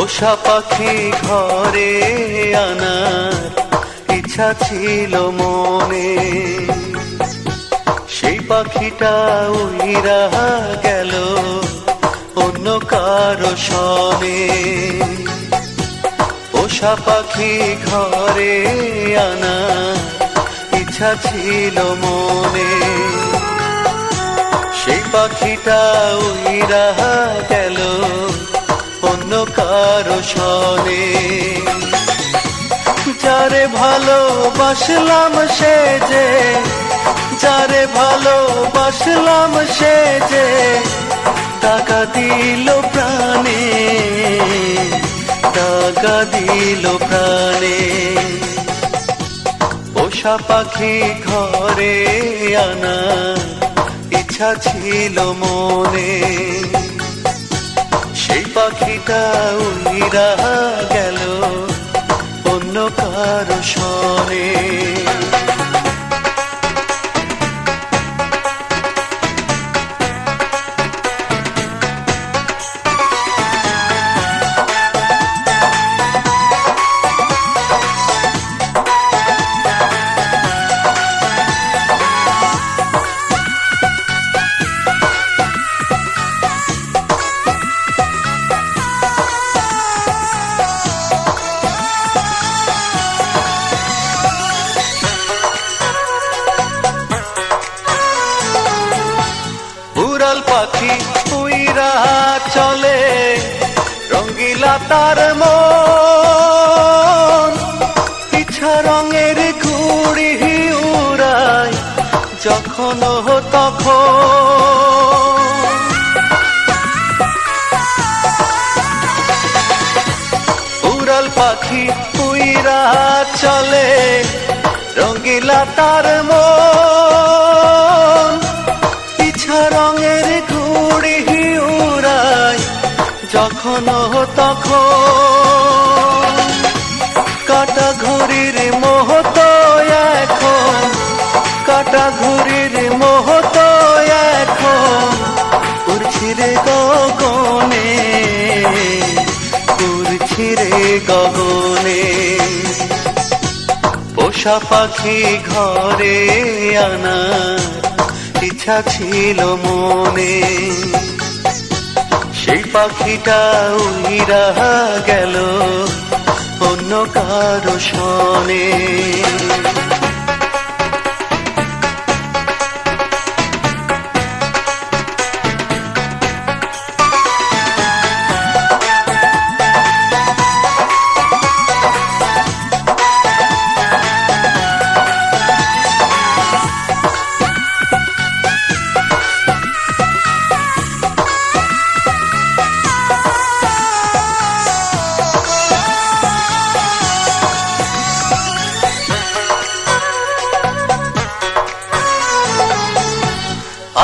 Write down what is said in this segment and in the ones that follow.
পোষা পাখি ঘরে আনার ইচ্ছা ছিল মনে, সেই পাখিটা উইরা গেল অন্য কারো সনে। পোষা পাখি ঘরে আনার ইচ্ছা ছিল মনে, সেই পাখিটা উইরা গেল অন্য কারো সনে। যারে ভালোবাসলাম সে যে, যারে ভালোবাসলাম সে যে টাকা দিল প্রাণে, টাকা দিল প্রাণে। পোষা পাখি ঘরে আনার ইচ্ছা ছিল মনে, সেই পাখিটা উইরা গেল অন্য কারো সনে। উড়াল পাখি উইরা চলে রঙ্গিলা তার মন, পিছা রঙের ঘুড়ি উড়ায় যখন তখন। উড়াল পাখি উইরা চলে রঙ্গিলা তার মন, রঙের ঘুড়ি উড়ায় যখন তখন। কাটা ঘুড়ির মোহত এখন, কাটা ঘুড়ির মোহত এখন উড়ছি রে গগনে, উড়ছি রে গগনে। পোষা পাখি ঘরে আনার ইচ্ছা ছিল মনে, সেই পাখিটা উইরা গেল অন্য কারো সনে।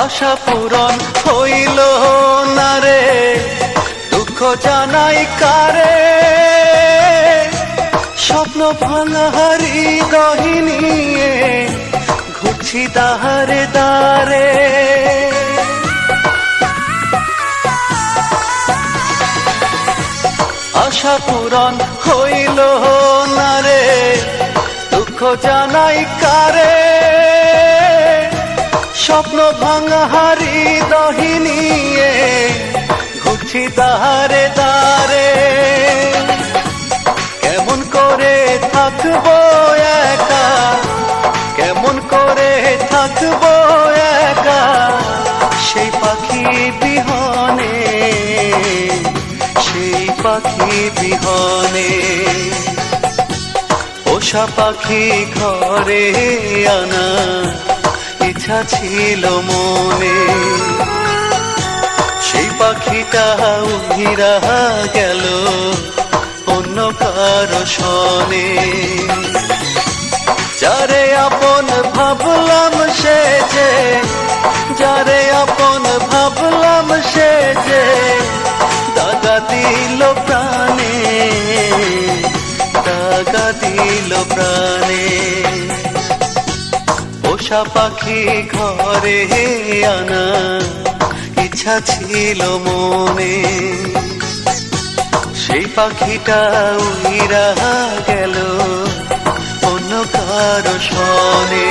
আশা পূরণ হইল না রে, দুঃখ জানাই কারে, স্বপ্ন ভাঙা হৃদয় নিয়ে ঘুরছি দাহারে দারে। আশা পূরণ হইল না রে, দুঃখ জানাই কারে, স্বপ্ন ভাঙা হৃদয় নিয়ে ঘুরছি দারে দারে। কেমন করে থাকবো একা, কেমন করে থাকবো একা সেই পাখি বিহনে, সেই পাখি বিহনে। পোষা পাখি ঘরে আনা ইচ্ছা ছিল মনে, সেই পাখিটা উড়িয়া গেল অন্য কারো সনে। যারে আপন ভাবলাম সে যে, যারে আপন ভাবলাম সে যে দাগা দিল প্রাণে, দাগা দিল প্রাণে। পোষা পাখি ঘরে আনা ইচ্ছা ছিল মনে, সেই পাখিটা উইরা গেল অন্য কারো সনে।